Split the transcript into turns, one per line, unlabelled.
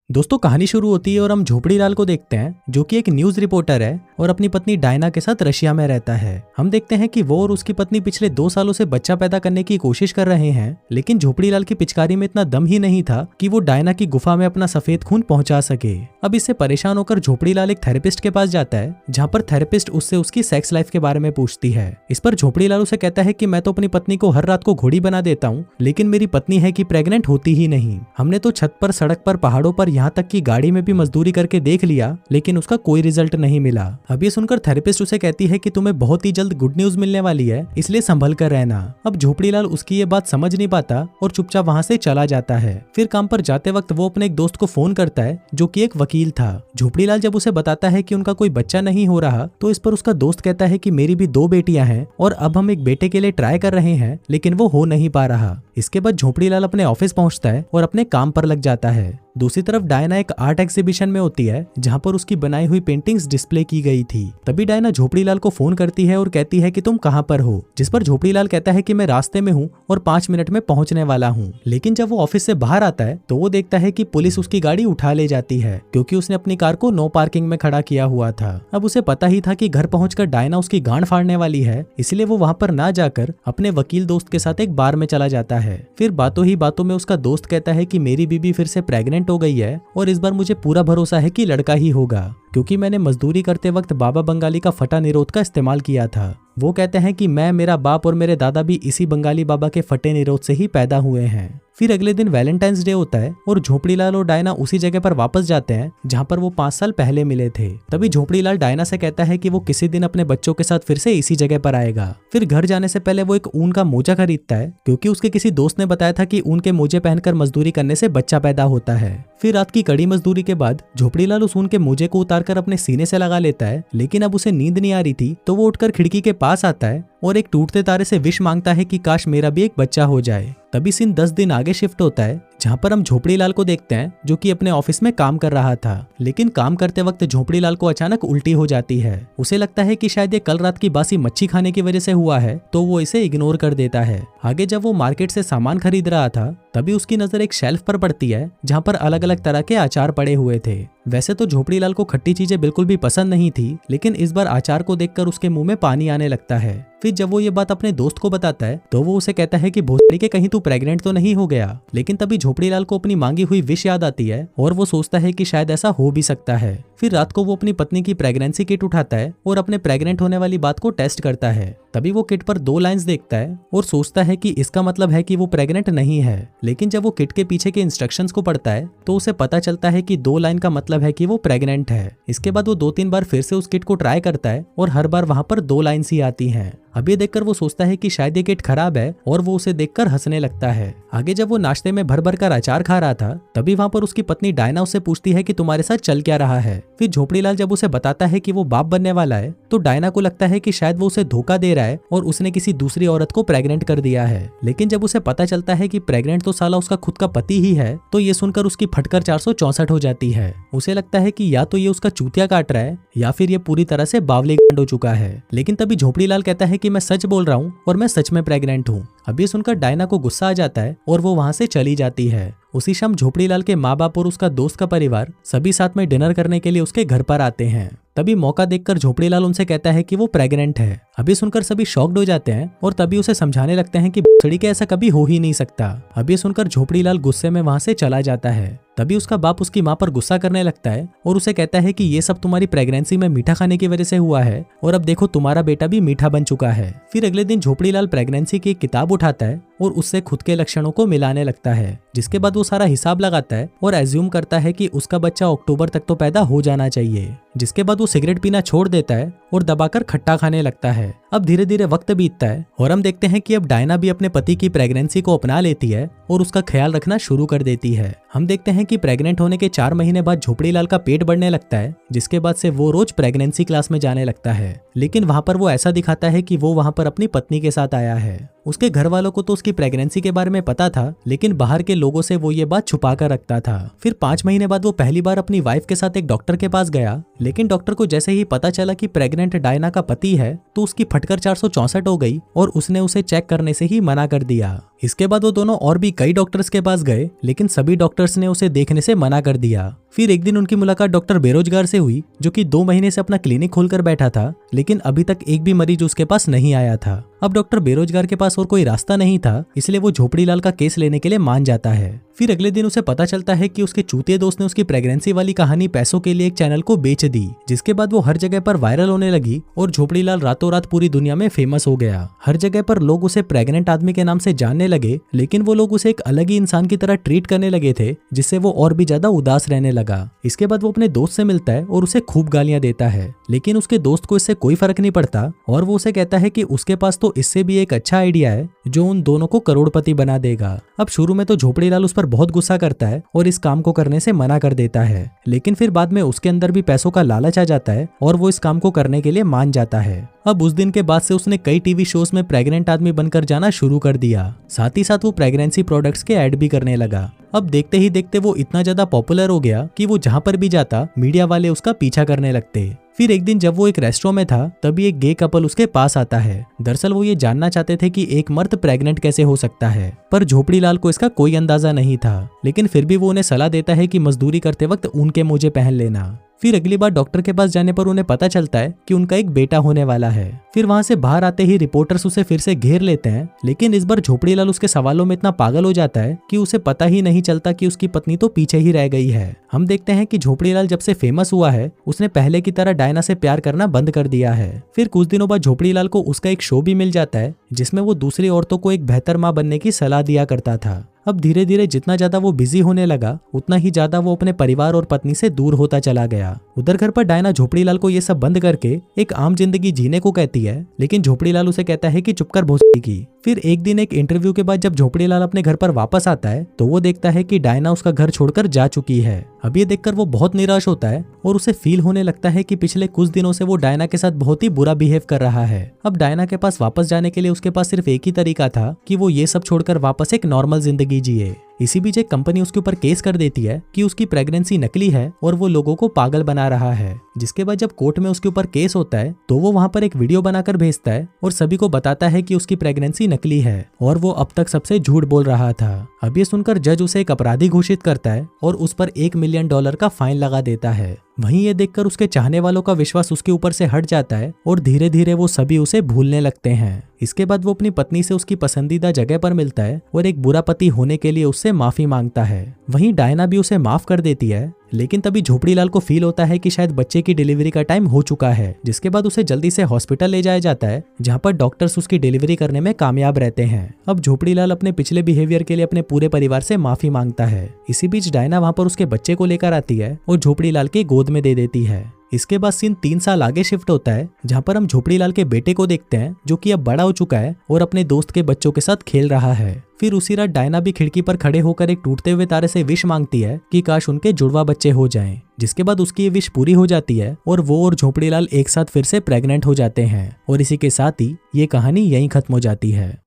दोस्तों कहानी शुरू होती है और हम झोपड़ीलाल को देखते हैं जो कि एक न्यूज रिपोर्टर है और अपनी पत्नी डायना के साथ रशिया में रहता है। हम देखते हैं कि वो और उसकी पत्नी पिछले 2 सालों से बच्चा पैदा करने की कोशिश कर रहे हैं, लेकिन झोपड़ीलाल की पिचकारी में इतना दम ही नहीं था कि वो डायना की गुफा में अपना सफेद खून पहुंचा सके। अब इससे परेशान होकर झोपड़ीलाल एक थेरेपिस्ट के पास जाता है, जहाँ पर थेरेपिस्ट उससे उसकी सेक्स लाइफ के बारे में पूछती है। इस पर झोपड़ीलाल उसे कहता है कि मैं तो अपनी पत्नी को हर रात को घोड़ी बना देता हूँ, लेकिन मेरी पत्नी है कि प्रेग्नेंट होती ही नहीं। हमने तो छत पर, सड़क पर, पहाड़ों पर, यहाँ तक कि गाड़ी में भी मजदूरी करके देख लिया, लेकिन उसका कोई रिजल्ट नहीं मिला। अब ये सुनकर थेरेपिस्ट उसे कहती है कि तुम्हें बहुत ही जल्द गुड न्यूज मिलने वाली है, इसलिए संभल कर रहना। अब झोपड़ीलाल उसकी ये बात समझ नहीं पाता और चुपचाप वहाँ से चला जाता है। फिर काम पर जाते वक्त वो अपने एक दोस्त को फोन करता है जो कि एक वकील था। झोपड़ीलाल जब उसे बताता है कि उनका कोई बच्चा नहीं हो रहा, तो इस पर उसका दोस्त कहता है कि मेरी भी 2 बेटियां हैं और अब हम एक बेटे के लिए ट्राई कर रहे हैं, लेकिन वो हो नहीं पा रहा। इसके बाद झोपड़ीलाल अपने ऑफिस पहुंचता है और अपने काम पर लग जाता है। दूसरी तरफ डायना एक आर्ट एग्जीबिशन में होती है, जहां पर उसकी बनाई हुई पेंटिंग्स डिस्प्ले की गई थी। तभी डायना झोपड़ीलाल को फोन करती है और कहती है कि तुम कहां पर हो, जिस पर झोपड़ीलाल कहता है कि मैं रास्ते में हूं और 5 मिनट में पहुंचने वाला हूं। लेकिन जब वो ऑफिस से बाहर आता है तो वो देखता है कि पुलिस उसकी गाड़ी उठा ले जाती है, क्योंकि उसने अपनी कार को नो पार्किंग में खड़ा किया हुआ था। अब उसे पता ही था कि घर पहुंचकर डायना उसकी गांड फाड़ने वाली है, इसलिए वो वहां पर ना जाकर अपने वकील दोस्त के साथ एक बार में चला जाता है। फिर बातों ही बातों में उसका दोस्त कहता है कि मेरी बीबी फिर से प्रेग्नेंट हो गई है और इस बार मुझे पूरा भरोसा है कि लड़का ही होगा, क्योंकि मैंने मजदूरी करते वक्त बाबा बंगाली का फटा निरोध का इस्तेमाल किया था। वो कहते हैं कि मैं, मेरा बाप और मेरे दादा भी इसी बंगाली बाबा के फटे निरोध से ही पैदा हुए हैं। फिर अगले दिन वैलेंटाइंस डे होता है और झोपड़ीलाल और डायना उसी जगह पर वापस जाते हैं जहां पर वो 5 साल पहले मिले थे। तभी झोपड़ीलाल डायना से कहता है कि वो किसी दिन अपने बच्चों के साथ फिर से इसी जगह पर आएगा। फिर घर जाने से पहले वो एक ऊन का मोजा खरीदता है, क्योंकि उसके किसी दोस्त ने बताया था कि ऊन के मोजे पहनकर मजदूरी करने से बच्चा पैदा होता है। फिर रात की कड़ी मजदूरी के बाद झोपड़ीलाल उस ऊन के मोजे को उतारकर अपने सीने से लगा लेता है, लेकिन अब उसे नींद नहीं आ रही थी, तो वो उठकर खिड़की के पास आता है और एक टूटते तारे से विश मांगता है कि काश मेरा भी एक बच्चा हो जाए। तभी सीन 10 दिन आगे शिफ्ट होता है, जहां पर हम झोपड़ीलाल को देखते हैं जो कि अपने ऑफिस में काम कर रहा था, लेकिन काम करते वक्त झोपड़ीलाल को अचानक उल्टी हो जाती है। उसे लगता है कि शायद ये कल रात की बासी मच्छी खाने की वजह से हुआ है, तो वो इसे इग्नोर कर देता है। आगे जब वो मार्केट से सामान खरीद रहा था, तभी उसकी नजर एक शेल्फ पर पड़ती है जहां पर अलग अलग तरह के अचार पड़े हुए थे। वैसे तो झोपड़ीलाल को खट्टी चीजें बिल्कुल भी पसंद नहीं थी, लेकिन इस बार अचार को देखकर उसके मुंह में पानी आने लगता है। फिर जब वो ये बात अपने दोस्त को बताता है तो वो उसे कहता है कि भोसड़ी के कहीं तू प्रेग्नेंट तो नहीं हो गया। लेकिन तभी झोपड़ीलाल को अपनी मांगी हुई विश याद आती है और वो सोचता है कि शायद ऐसा हो भी सकता है। फिर रात को वो अपनी पत्नी की प्रेगनेंसी किट उठाता है और अपने प्रेग्नेंट होने वाली बात को टेस्ट करता है। तभी वो किट पर 2 लाइंस देखता है और सोचता है कि इसका मतलब है कि वो प्रेग्नेंट नहीं है। लेकिन जब वो किट के पीछे के इंस्ट्रक्शंस को पढ़ता है तो उसे पता चलता है कि 2 लाइन का मतलब है कि वो प्रेग्नेंट है। इसके बाद वो 2-3 बार फिर से उस किट को ट्राई करता है और हर बार वहां पर 2 लाइन्स ही आती हैं। अब ये देखकर वो सोचता है कि शायद ये किट खराब है और वो उसे देखकर हंसने लगता है। आगे जब वो नाश्ते में भर भर कर अचार खा रहा था, तभी वहां पर उसकी पत्नी डायना उससे पूछती है कि तुम्हारे साथ चल क्या रहा है। फिर झोपड़ीलाल जब उसे बताता है कि वो बाप बनने वाला है, तो डायना को लगता है कि शायद वो उसे धोखा दे रहा है और उसने किसी दूसरी औरत को प्रेग्नेंट कर दिया है। लेकिन जब उसे पता चलता है कि प्रेग्नेंट तो साला उसका खुद का पति ही है, तो ये सुनकर उसकी फटकर 464 हो जाती है। उसे लगता है कि या तो ये उसका चूतिया काट रहा है या फिर ये पूरी तरह से बावली हो चुका है। लेकिन तभी झोपड़ीलाल कहता है कि मैं सच बोल रहा हूँ और मैं सच में प्रेग्नेंट हूँ। अब ये सुनकर डायना को गुस्सा आ जाता है और वो वहां से चली जाती है। उसी शाम झोपड़ीलाल के माँ बाप और उसका दोस्त का परिवार सभी साथ में डिनर करने के लिए उसके घर पर आते हैं। तभी मौका देखकर झोपड़ीलाल उनसे कहता है कि वो प्रेग्नेंट है। अभी सुनकर सभी शॉक्ड हो जाते हैं और तभी उसे समझाने लगते हैं कि भोसड़ी के ऐसा कभी हो ही नहीं सकता। अभी सुनकर झोपड़ीलाल गुस्से में वहां से चला जाता है। तभी उसका बाप उसकी माँ पर गुस्सा करने लगता है और उसे कहता है कि ये सब तुम्हारी प्रेगनेंसी में मीठा खाने की वजह से हुआ है और अब देखो तुम्हारा बेटा भी मीठा बन चुका है। फिर अगले दिन झोपड़ीलाल प्रेगनेंसी की एक किताब उठाता है और उससे खुद के लक्षणों को मिलाने लगता है, जिसके बाद वो सारा हिसाब लगाता है और एज्यूम करता है कि उसका बच्चा अक्टूबर तक तो पैदा हो जाना चाहिए। जिसके बाद वो सिगरेट पीना छोड़ देता है और दबाकर खट्टा खाने लगता है। अब धीरे धीरे वक्त बीतता है और हम देखते हैं कि अब डायना भी अपने पति की प्रेगनेंसी को अपना लेती है और उसका ख्याल रखना शुरू कर देती है। हम देखते हैं कि प्रेग्नेंट होने के 4 महीने बाद झोपड़ीलाल का पेट बढ़ने लगता है, जिसके बाद से वो रोज प्रेगनेंसी क्लास में जाने लगता है। लेकिन वहां पर वो ऐसा दिखाता है कि वो वहां पर अपनी पत्नी के साथ आया है। उसके घर वालों को तो उसकी प्रेगनेंसी के बारे में पता था, लेकिन बाहर के लोगों से वो ये बात छुपा कर रखता था। फिर 5 महीने बाद वो पहली बार अपनी वाइफ के साथ एक डॉक्टर के पास गया, लेकिन डॉक्टर को जैसे ही पता चला कि प्रेग्नेंट डायना का पति है तो उसकी फटकर 464 हो गई और उसने उसे चेक करने से ही मना कर दिया। इसके बाद वो दोनों और भी कई डॉक्टर्स के पास गए, लेकिन सभी डॉक्टर्स ने उसे देखने से मना कर दिया। फिर एक दिन उनकी मुलाकात डॉक्टर बेरोजगार से हुई, जो कि 2 महीने से अपना क्लिनिक खोलकर बैठा था, लेकिन अभी तक एक भी मरीज उसके पास नहीं आया था। अब डॉक्टर बेरोजगार के पास और कोई रास्ता नहीं था, इसलिए वो झोपड़ीलाल का केस लेने के लिए मान जाता है। फिर अगले दिन उसे पता चलता है कि उसके चूतिए दोस्त ने उसकी प्रेगनेंसी वाली कहानी पैसों के लिए एक चैनल को बेच दी, जिसके बाद वो हर जगह पर वायरल होने लगी और झोपड़ीलाल रातों रात पूरी दुनिया में फेमस हो गया। हर जगह पर लोग उसे प्रेग्नेंट आदमी के नाम से जानने लगे, लेकिन वो लोग उसे एक अलग ही इंसान की तरह ट्रीट करने लगे थे, जिससे वो और भी ज्यादा उदास रहने लगा। इसके बाद वो अपने दोस्त से मिलता है और उसे खूब गालियां देता है, लेकिन उसके दोस्त को इससे कोई फर्क नहीं पड़ता और वो उसे कहता है कि उसके पास तो इससे भी एक अच्छा आइडिया है जो उन दोनों को करोड़पति बना देगा। अब शुरू में तो झोपड़ीलाल उस पर बहुत गुस्सा करता है और इस काम को करने से मना कर देता है, लेकिन फिर बाद में उसके अंदर भी पैसों का लालच आ जाता है और वो इस काम को करने के लिए मान जाता है। अब उस दिन के बाद से उसने कई टीवी शोज में प्रेग्नेंट आदमी बनकर जाना शुरू कर दिया। साथ ही साथ वो प्रेगनेंसी प्रोडक्ट्स के ऐड भी करने लगा। अब देखते ही देखते वो इतना ज्यादा पॉपुलर हो गया कि वो जहाँ पर भी जाता मीडिया वाले उसका पीछा करने लगते। फिर एक दिन जब वो एक रेस्टोरेंट में था, तभी एक गे कपल उसके पास आता है। दरअसल वो ये जानना चाहते थे कि एक मर्द प्रेग्नेंट कैसे हो सकता है, पर झोपड़ीलाल को इसका कोई अंदाजा नहीं था, लेकिन फिर भी वो उन्हें सलाह देता है कि मजदूरी करते वक्त ऊन के मोजे पहन लेना। फिर अगली बार डॉक्टर के पास जाने पर उन्हें पता चलता है कि उनका एक बेटा होने वाला है। फिर वहां से बाहर आते ही रिपोर्टर्स उसे फिर से घेर लेते हैं, लेकिन इस बार झोपड़ीलाल उसके सवालों में इतना पागल हो जाता है कि उसे पता ही नहीं चलता कि उसकी पत्नी तो पीछे ही रह गई है। हम देखते हैं कि झोपड़ीलाल जब से फेमस हुआ है, उसने पहले की तरह डायना से प्यार करना बंद कर दिया है। फिर कुछ दिनों बाद झोपड़ीलाल को उसका एक शो भी मिल जाता है, जिसमें वो दूसरी औरतों को एक बेहतर माँ बनने की सलाह दिया करता था। अब धीरे धीरे जितना ज्यादा वो बिजी होने लगा, उतना ही ज्यादा वो अपने परिवार और पत्नी से दूर होता चला गया। उधर घर पर डायना झोपड़ीलाल को ये सब बंद करके एक आम जिंदगी जीने को कहती है, लेकिन झोपड़ीलाल उसे कहता है कि चुप कर भोसड़ी। फिर एक दिन एक इंटरव्यू के बाद जब झोपड़ीलाल अपने घर पर वापस आता है, तो वो देखता है कि डायना उसका घर छोड़कर जा चुकी है। अब ये देखकर वो बहुत निराश होता है और उसे फील होने लगता है कि पिछले कुछ दिनों से वो डायना के साथ बहुत ही बुरा बिहेव कर रहा है। अब डायना के पास वापस जाने के लिए उसके पास सिर्फ एक ही तरीका था कि वो ये सब छोड़कर वापस एक नॉर्मल जिंदगी जिए। इसी बीच एक कंपनी उसके ऊपर केस कर देती है कि उसकी प्रेगनेंसी नकली है और वो लोगों को पागल बना रहा है। जिसके बाद जब कोर्ट में उसके ऊपर केस होता है, तो वो वहां पर एक वीडियो बनाकर भेजता है और सभी को बताता है कि उसकी प्रेगनेंसी नकली है और वो अब तक सबसे झूठ बोल रहा था। अब ये सुनकर जज उसे एक अपराधी घोषित करता है और उस पर $1 मिलियन का फाइन लगा देता है। वहीं ये देखकर उसके चाहने वालों का विश्वास उसके ऊपर से हट जाता है और धीरे धीरे वो सभी उसे भूलने लगते हैं। इसके बाद वो अपनी पत्नी से उसकी पसंदीदा जगह पर मिलता है और एक बुरा पति होने के लिए उससे माफी मांगता है। वहीं डायना भी उसे माफ कर देती है, लेकिन तभी झोपड़ीलाल को फील होता है कि शायद बच्चे की डिलीवरी का टाइम हो चुका है। जिसके बाद उसे जल्दी से हॉस्पिटल ले जाया जाता है, जहां पर डॉक्टर्स उसकी डिलीवरी करने में कामयाब रहते हैं। अब झोपड़ीलाल अपने पिछले बिहेवियर के लिए अपने पूरे परिवार से माफी मांगता है। इसी बीच डायना वहां पर उसके बच्चे को लेकर आती है और झोपड़ीलाल की गोद में दे देती है। इसके बाद सीन 3 साल आगे शिफ्ट होता है, जहाँ पर हम झोपड़ीलाल के बेटे को देखते हैं, जो कि अब बड़ा हो चुका है और अपने दोस्त के बच्चों के साथ खेल रहा है। फिर उसी रात डायना भी खिड़की पर खड़े होकर एक टूटते हुए तारे से विश मांगती है कि काश उनके जुड़वा बच्चे हो जाएं। जिसके बाद उसकी ये विश पूरी हो जाती है और वो और झोपड़ीलाल एक साथ फिर से प्रेग्नेंट हो जाते हैं। और इसी के साथ ही ये कहानी यहीं खत्म हो जाती है।